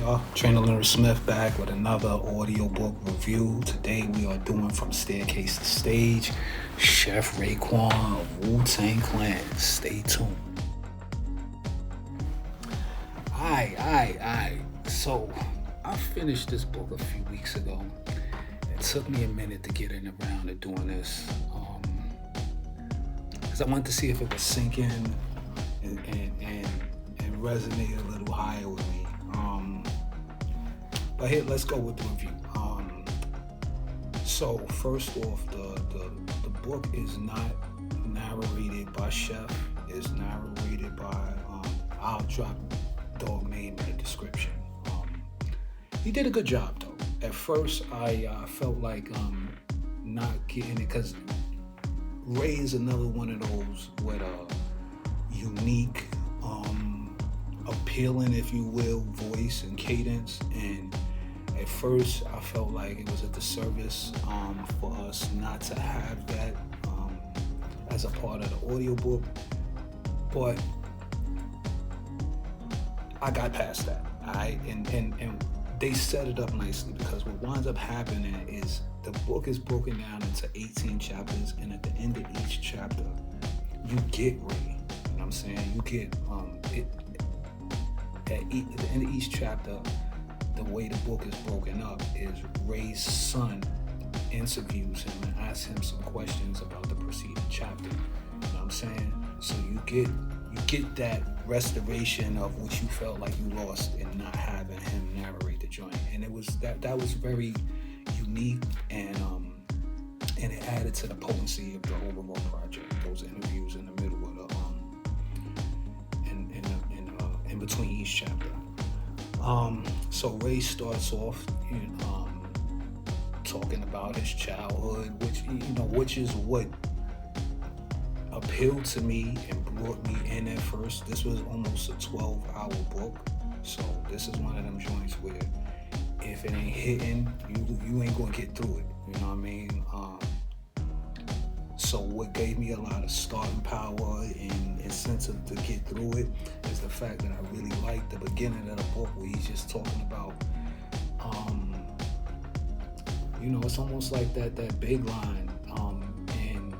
y'all. Trainer Leonard Smith back with another audiobook review. Today we are doing From Staircase to Stage, Chef Raekwon of Wu-Tang Clan. Stay tuned. Alright. So, I finished this book a few weeks ago. It took me a minute to get around to doing this. Because I wanted to see if it would sink in and resonate a little higher with me. But here, let's go with the review. So first off, the book is not narrated by Chef. It's narrated by, I'll drop dog name in the description. He did a good job though. At first, I felt like not getting it because Ray is another one of those with a unique, appealing, if you will, voice and cadence. And at first, I felt like it was a disservice for us not to have that as a part of the audiobook. But I got past that. And they set it up nicely, because what winds up happening is the book is broken down into 18 chapters, and at the end of each chapter, you get Ray. You know what I'm saying? You get at the end of each chapter, the way the book is broken up is Ray's son interviews him and asks him some questions about the preceding chapter. You know what I'm saying? So you get that restoration of what you felt like you lost in not having him narrate the joint. And it was that was very unique, and it added to the potency of the overall project. Those interviews in the middle of the in between each chapter. So Ray starts off, talking about his childhood, which is what appealed to me and brought me in at first. This was almost a 12-hour book, so this is one of them joints where if it ain't hitting, you ain't gonna get through it. You know what I mean? So what gave me a lot of starting power and incentive to get through it is the fact that I really liked the beginning of the book, where he's just talking about, it's almost like that big line in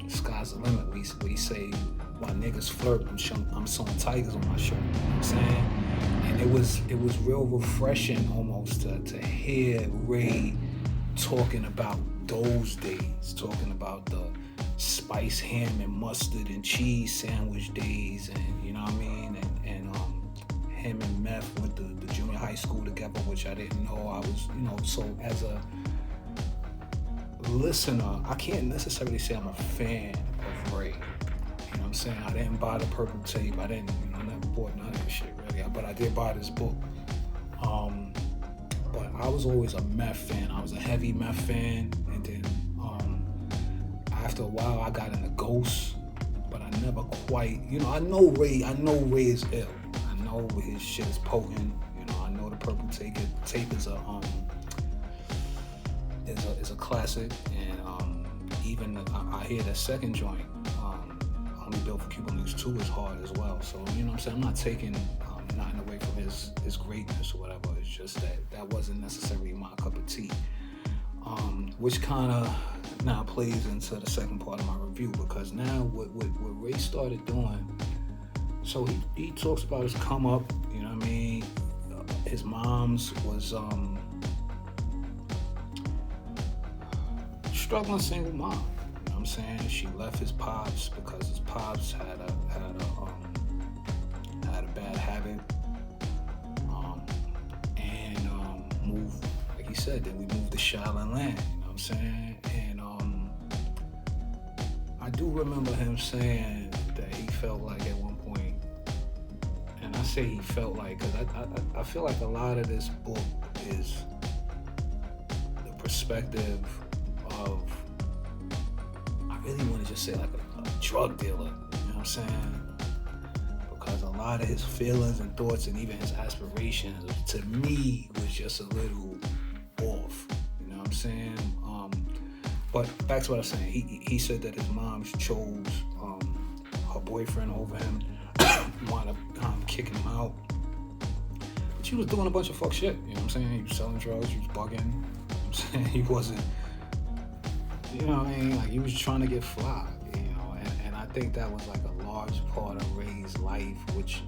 Sky's the Limit, where he say, "While niggas flirt, I'm sewing tigers on my shirt." You know what I'm saying? And it was real refreshing almost to hear Ray talking about those days, talking about the spice ham and mustard and cheese sandwich days, and you know what I mean, and him and Meth went to the junior high school together, which I didn't know. I was, so as a listener, I can't necessarily say I'm a fan of Ray. You know what I'm saying? I didn't buy the purple tape. I didn't, I never bought none of this shit really, but I did buy this book. But I was always a Meth fan. I was a heavy Meth fan, and then after a while I got into Ghost, but I never quite, I know Ray is ill. I know his shit is potent. I know the purple tape is a classic, and even I hear that second joint, Only Built for Cuban Links 2 is hard as well. So you know what I'm saying? I'm not taking nothing away from his greatness or whatever. It's just that wasn't necessarily my cup of tea, which kind of now plays into the second part of my review, because now what Ray started doing, so he talks about his come up, you know what I mean? His mom's was struggling single mom, you know what I'm saying? She left his pops because his pops had a bad habit, and moved, like he said, then we moved to Shaolin Land, you know what I'm saying? And I do remember him saying that he felt like at one point, and I say he felt like, because I feel like a lot of this book is the perspective of, I really want to just say like a drug dealer, you know what I'm saying? Because a lot of his feelings and thoughts and even his aspirations, to me, was just a little off, you know what I'm saying? But back to what I was saying, he said that his mom chose her boyfriend over him, wound up kicking him out. But you was doing a bunch of fuck shit. You know what I'm saying? You was selling drugs, you was bugging. You know what I'm saying? He wasn't, you know what I mean? Like, he was trying to get fly, you know? And I think that was like a large part of Ray's life, which,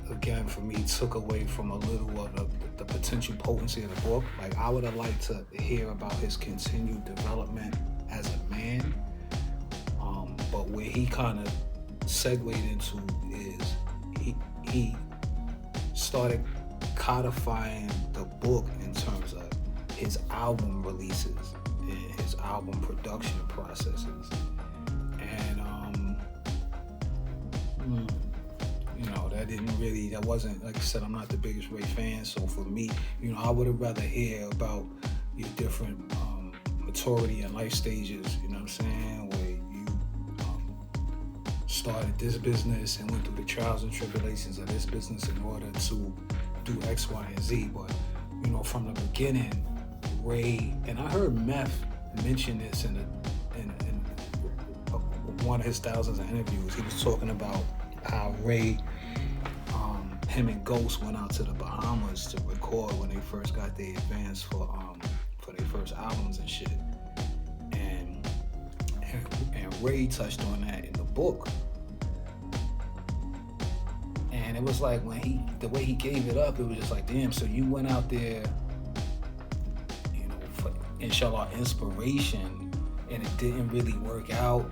again, for me, took away from a little of the potential potency of the book. Like, I would have liked to hear about his continued development as a man. But where he kind of segued into is he started codifying the book in terms of his album releases and his album production processes. And you know, that wasn't, like I said, I'm not the biggest Ray fan, so for me, you know, I would have rather hear about your different maturity and life stages, you know what I'm saying, where you started this business and went through the trials and tribulations of this business in order to do X, Y, and Z. But, you know, from the beginning, Ray, and I heard Meth mention this in one of his thousands of interviews. He was talking about how Ray, him and Ghost went out to the Bahamas to record when they first got their advance for their first albums and shit. And Ray touched on that in the book. And it was like the way he gave it up, it was just like, damn, so you went out there, you know, for inshallah inspiration, and it didn't really work out,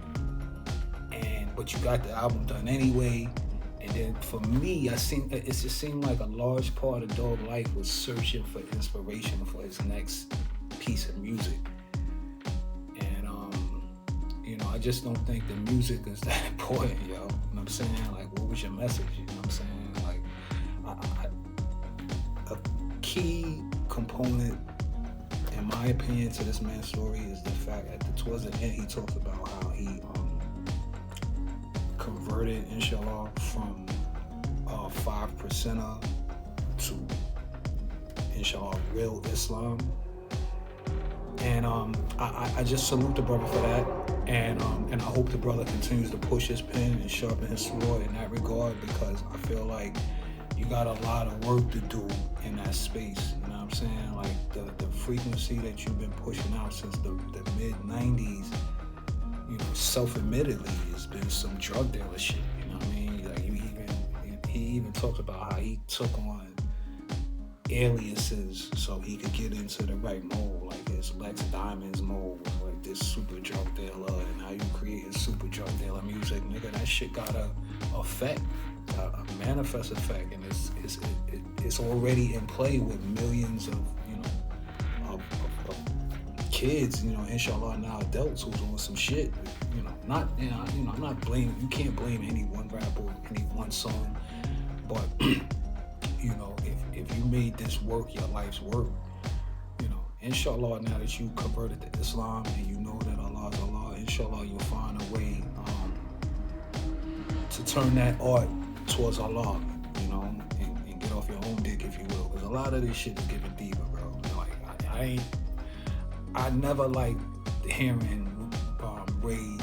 but you got the album done anyway. And then for me, it just seemed like a large part of Dog Life was searching for inspiration for his next piece of music. And you know, I just don't think the music is that important, yo. You know what I'm saying? Like, what was your message? You know what I'm saying? Like, a key component, in my opinion, to this man's story is the fact that towards the end, he talks about how he converted, inshallah, from 5%er to, inshallah, real Islam. And I just salute the brother for that. And I hope the brother continues to push his pen and sharpen his sword in that regard, because I feel like you got a lot of work to do in that space. You know what I'm saying? Like, the frequency that you've been pushing out since the mid-90s, you know, self-admittedly, has been some drug dealer shit. You know what I mean? Like, he even talked about how he took on aliases so he could get into the right mold, like this Lex Diamonds mold, like this super drug dealer, and how you create a super drug dealer music, nigga. That shit got a effect, a manifest effect, and it's already in play with millions of, you know, of kids, you know, inshallah, now adults who's on some shit, you know, not, you know, I'm not blaming, you can't blame any one rapper, any one song, but, you know, if you made this work, your life's work, you know, inshallah, now that you converted to Islam and you know that Allah is Allah, inshallah, you'll find a way to turn that art towards Allah, you know, and get off your own dick, if you will, because a lot of this shit is getting deeper, bro. Like, I never liked hearing Ray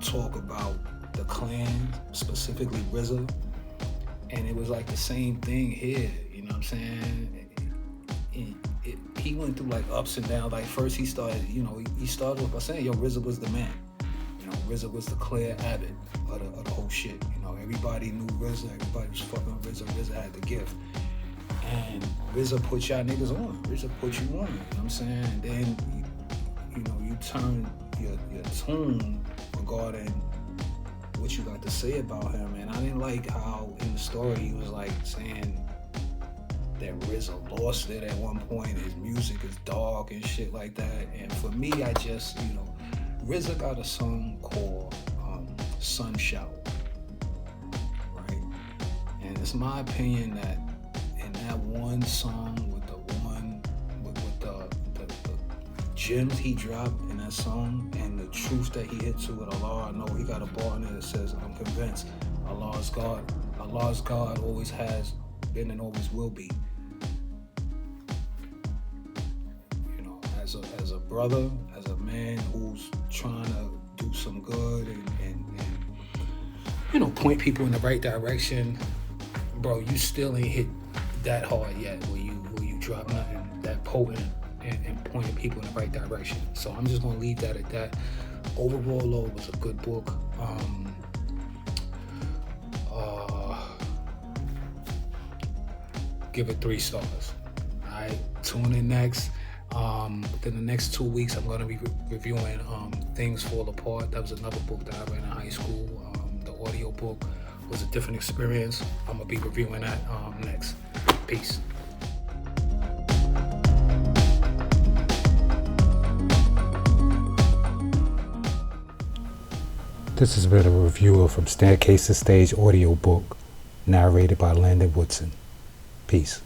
talk about the clan, specifically RZA, and it was like the same thing here, you know what I'm saying? He went through like ups and downs. Like, first he started, you know, he started off by saying, yo, RZA was the man. You know, RZA was the clear abbot of the whole shit. You know, everybody knew RZA, everybody was fucking RZA, RZA had the gift. And RZA put y'all niggas on. RZA put you on, you know what I'm saying? And then, you know, you turn your tune regarding what you got to say about him. And I didn't like how in the story he was like saying that RZA lost it at one point, his music is dark and shit like that. And for me, I just, you know, RZA got a song called Sun Shout, right? And it's my opinion that in that one song with the gems he dropped in that song and the truth that he hit to with Allah, I know he got a bar in there that says, I'm convinced Allah is God. Allah is God, always has been and always will be. You know, as a brother, as a man who's trying to do some good and you know, point people in the right direction, bro, you still ain't hit that hard yet where you drop nothing that potent and pointing people in the right direction. So I'm just gonna leave that at that. Overall, though, it was a good book. Give it 3 stars. All right, tune in next. Within the next 2 weeks, I'm gonna be reviewing Things Fall Apart. That was another book that I read in high school. The audiobook was a different experience. I'm gonna be reviewing that next. Peace. This has been a reviewer from Staircase to Stage audiobook, narrated by Landon Woodson. Peace.